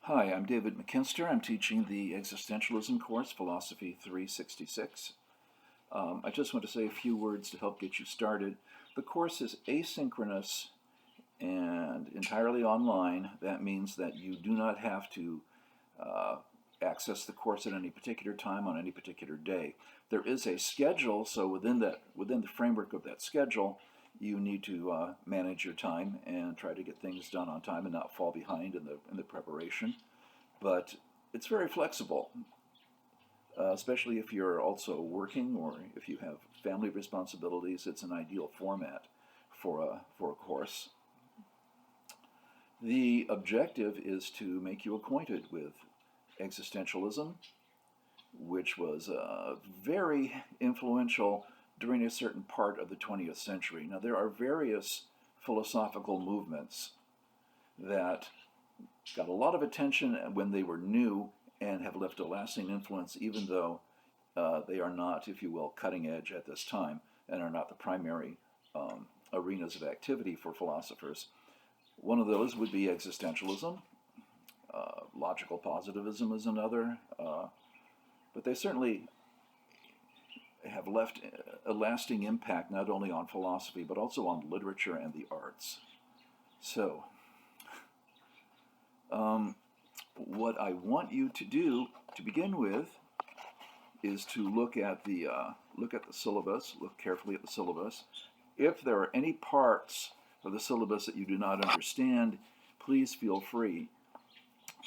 Hi, I'm David McKinster. I'm teaching the Existentialism course, Philosophy 366. I just want to say a few words to help get you started. The course is asynchronous and entirely online. That means that you do not have to access the course at any particular time on any particular day. There is a schedule, so within the framework of that schedule, you need to manage your time and try to get things done on time and not fall behind in the preparation. But it's very flexible, especially if you're also working or if you have family responsibilities. It's an ideal format for a course. The objective is to make you acquainted with existentialism, which was very influential during a certain part of the 20th century. Now, there are various philosophical movements that got a lot of attention when they were new and have left a lasting influence, even though they are not, if you will, cutting edge at this time and are not the primary arenas of activity for philosophers. One of those would be existentialism. Logical positivism is another. But they certainly have left a lasting impact not only on philosophy but also on literature and the arts. So, what I want you to do to begin with is to look at the syllabus. Look carefully at the syllabus. If there are any parts of the syllabus that you do not understand, please feel free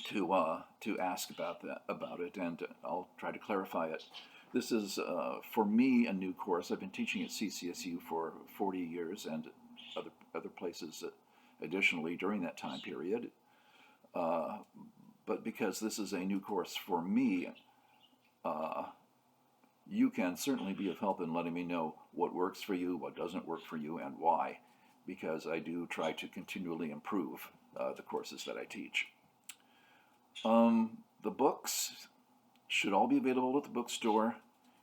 to ask about it, and I'll try to clarify it. This is, for me, a new course. I've been teaching at CCSU for 40 years and other places additionally during that time period. But because this is a new course for me, you can certainly be of help in letting me know what works for you, what doesn't work for you, and why, because I do try to continually improve the courses that I teach. The books should all be available at the bookstore.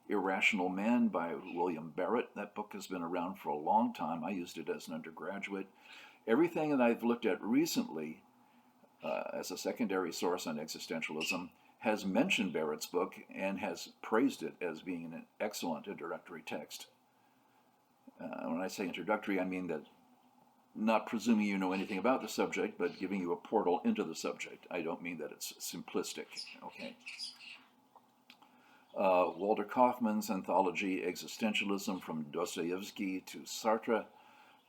Irrational Man by William Barrett. That book has been around for a long time. I used it as an undergraduate. Everything that I've looked at recently as a secondary source on existentialism has mentioned Barrett's book and has praised it as being an excellent introductory text. When I say introductory, I mean that not presuming you know anything about the subject, but giving you a portal into the subject. I don't mean that it's simplistic, okay? Walter Kaufman's Anthology, Existentialism from Dostoyevsky to Sartre,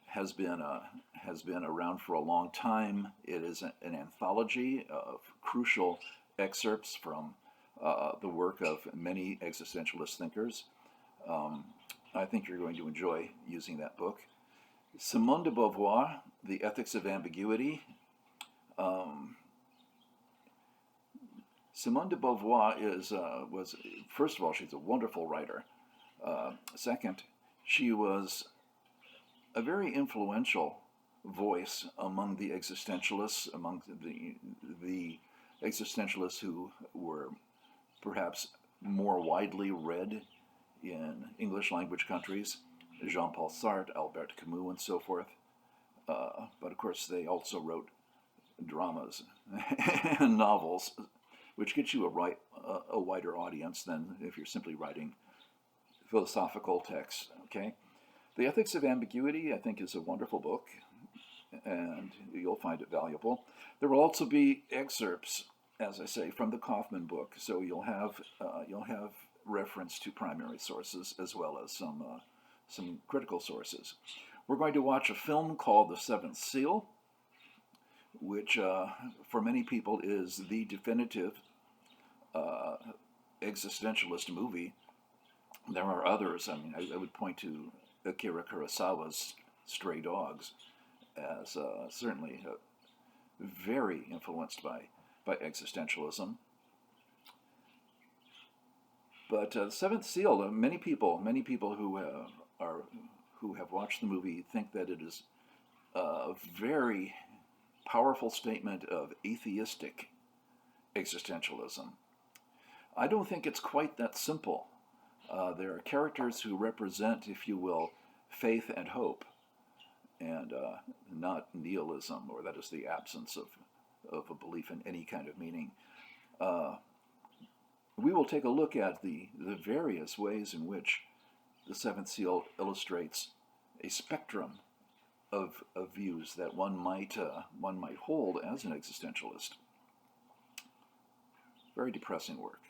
has been around for a long time. It is an anthology of crucial excerpts from the work of many existentialist thinkers. I think you're going to enjoy using that book. Simone de Beauvoir, The Ethics of Ambiguity. Simone de Beauvoir was, first of all, she's a wonderful writer. Second, she was a very influential voice among the existentialists, among the existentialists who were perhaps more widely read in English language countries. Jean-Paul Sartre, Albert Camus, and so forth. But of course, they also wrote dramas and novels, which gets you a wider audience than if you're simply writing philosophical texts. Okay, The Ethics of Ambiguity, I think, is a wonderful book, and you'll find it valuable. There will also be excerpts, as I say, from the Kaufman book, so you'll have reference to primary sources as well as some critical sources. We're going to watch a film called The Seventh Seal, which for many people is the definitive existentialist movie. There are others. I mean, I would point to Akira Kurosawa's Stray Dogs as certainly very influenced by existentialism. But The Seventh Seal, many people who have watched the movie think that it is a very powerful statement of atheistic existentialism. I don't think it's quite that simple. There are characters who represent, if you will, faith and hope, and not nihilism, or that is the absence of a belief in any kind of meaning. We will take a look at the various ways in which the seventh seal illustrates a spectrum of views that one might hold as an existentialist. Very depressing work,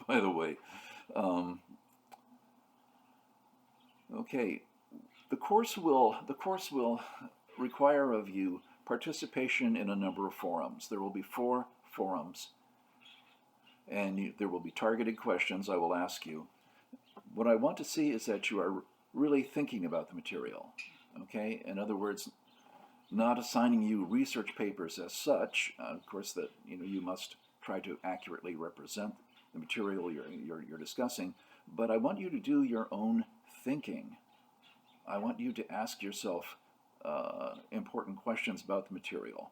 by the way. Okay, the course will require of you participation in a number of forums. There will be 4 forums, and there will be targeted questions I will ask you. What I want to see is that you are really thinking about the material. Okay, in other words, not assigning you research papers as such. Of course, that you must try to accurately represent the material you're discussing. But I want you to do your own thinking. I want you to ask yourself important questions about the material.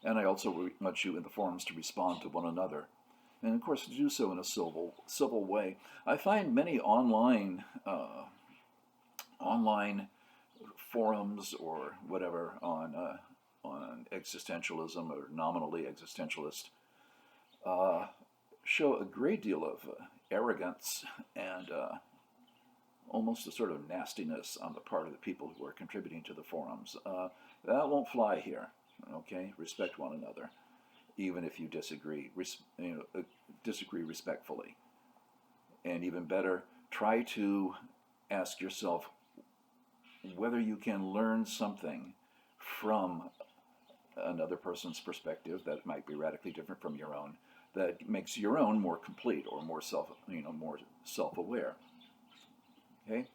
And I also want you in the forums to respond to one another, and of course to do so in a civil way. I find many online forums or whatever on existentialism or nominally existentialist show a great deal of arrogance and almost a sort of nastiness on the part of the people who are contributing to the forums. That won't fly here. Okay, respect one another, even if you disagree. Disagree respectfully, and even better, try to ask yourself whether you can learn something from another person's perspective that might be radically different from your own, that makes your own more complete or more self-aware. Okay.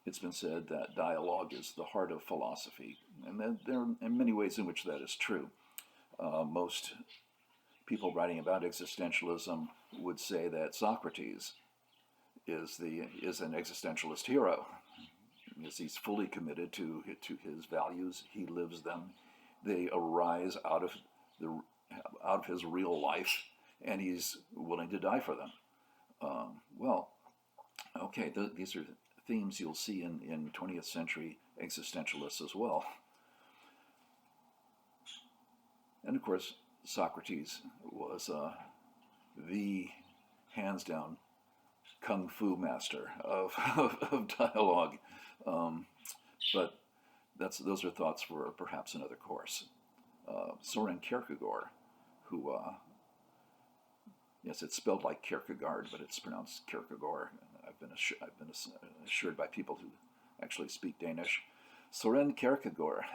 It's been said that dialogue is the heart of philosophy, and there are many ways in which that is true. Most people writing about existentialism would say that Socrates is an existentialist hero, because he's fully committed to his values. He lives them. They arise out of his real life, and he's willing to die for them. Okay, these are themes you'll see in 20th century existentialists as well. And of course, Socrates was the hands down kung fu master of dialogue. But those are thoughts for perhaps another course. Soren Kierkegaard, who, yes, it's spelled like Kierkegaard, but it's pronounced Kierkegaard. I've been assured by people who actually speak Danish. Soren Kierkegaard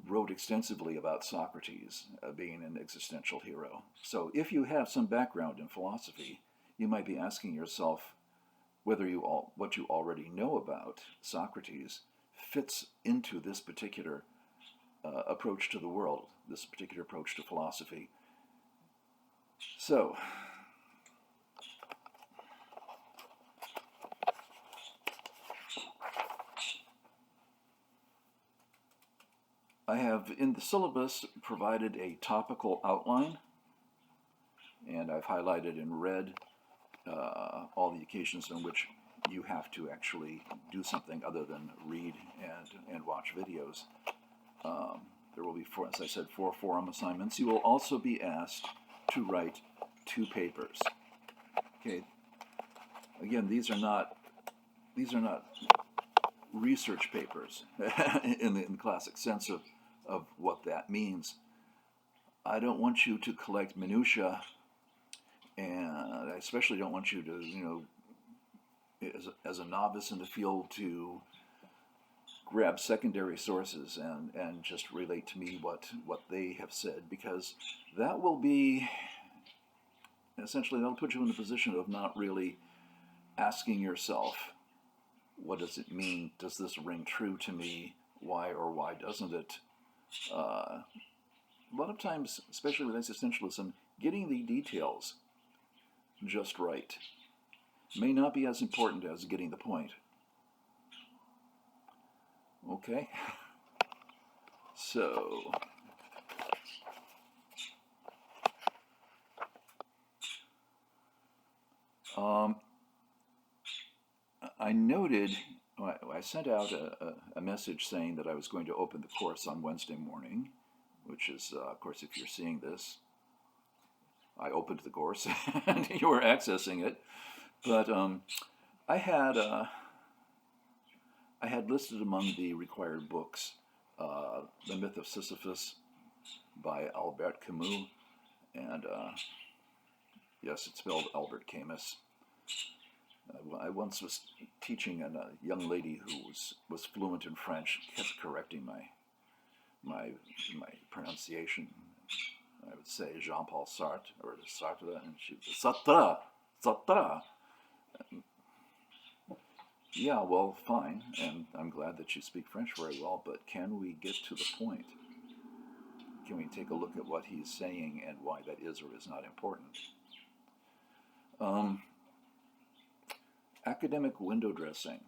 wrote extensively about Socrates being an existential hero. So if you have some background in philosophy, you might be asking yourself whether what you already know about Socrates fits into this particular approach to the world, this particular approach to philosophy. So, I have in the syllabus provided a topical outline, and I've highlighted in red all the occasions in which you have to actually do something other than read and watch videos. There will be, as I said, 4 forum assignments. You will also be asked to write 2 papers. Okay. Again, these are not research papers in the classic sense of what that means. I don't want you to collect minutia, and I especially don't want you to, as a novice in the field, to grab secondary sources and just relate to me what they have said, because that will be, essentially, that'll put you in the position of not really asking yourself, what does it mean? Does this ring true to me? Why or why doesn't it? A lot of times, especially with existentialism, getting the details just right may not be as important as getting the point. Okay? So, I noted I sent out a message saying that I was going to open the course on Wednesday morning, which is, of course, if you're seeing this, I opened the course and you were accessing it. But I had listed among the required books The Myth of Sisyphus by Albert Camus, and yes, it's spelled Albert Camus. I once was teaching, and a young lady who was fluent in French kept correcting my pronunciation. I would say Jean-Paul Sartre, or Sartre, and she would say, Sartre, Sartre. Yeah, well, fine, and I'm glad that you speak French very well, but can we get to the point? Can we take a look at what he's saying and why that is or is not important? Academic window dressing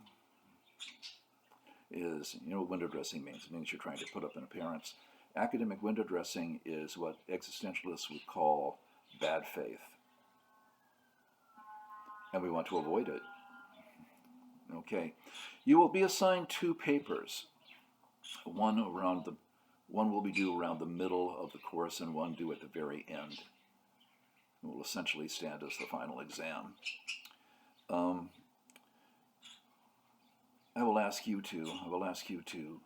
is, you know what window dressing means? It means you're trying to put up an appearance. Academic window dressing is what existentialists would call bad faith. And we want to avoid it. Okay. You will be assigned 2 papers. One will be due around the middle of the course and one due at the very end. It will essentially stand as the final exam. I will ask you to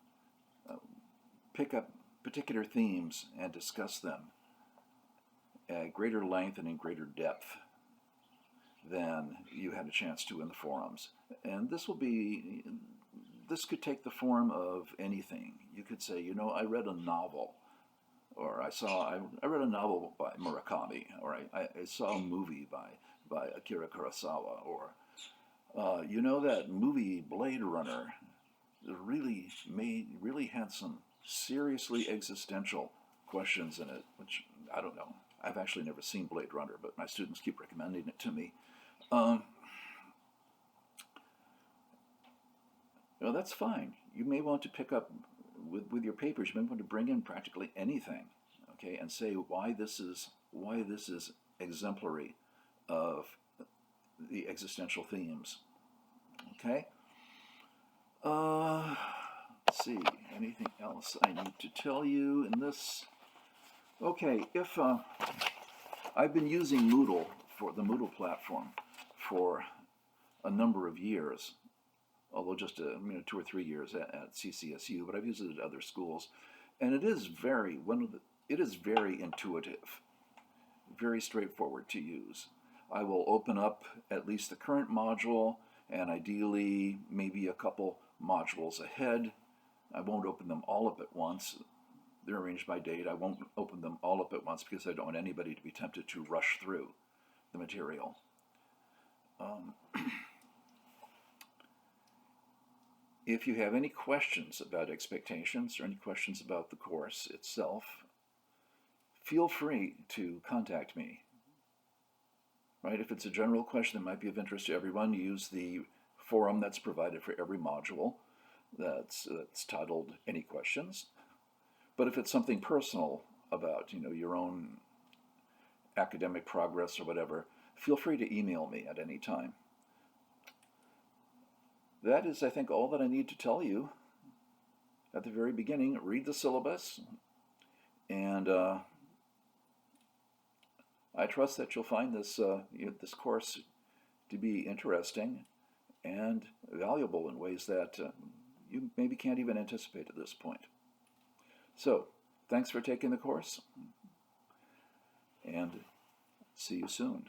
pick up particular themes and discuss them at greater length and in greater depth than you had a chance to in the forums. And this could take the form of anything. You could say, you know, I read a novel, or I read a novel by Murakami, or I saw a movie by Akira Kurosawa, or you know, that movie Blade Runner really had some seriously existential questions in it, which I don't know. I've actually never seen Blade Runner, but my students keep recommending it to me. Well, that's fine. You may want to pick up with your papers. You may want to bring in practically anything, okay, and say why this is exemplary of the existential themes. Okay. Let's see. Anything else I need to tell you in this? Okay. If I've been using Moodle for the Moodle platform for a number of years, although just 2 or 3 years at CCSU, but I've used it at other schools, and it is very intuitive, very straightforward to use. I will open up at least the current module, and ideally maybe a couple modules ahead. I won't open them all up at once. They're arranged by date. I won't open them all up at once because I don't want anybody to be tempted to rush through the material. If you have any questions about expectations or any questions about the course itself, feel free to contact me. Right? If it's a general question that might be of interest to everyone, use the forum that's provided for every module that's titled Any Questions. But if it's something personal about, you know, your own academic progress or whatever, feel free to email me at any time. That is, I think, all that I need to tell you at the very beginning. Read the syllabus, and I trust that you'll find this this course to be interesting and valuable in ways that you maybe can't even anticipate at this point. So, thanks for taking the course, and see you soon.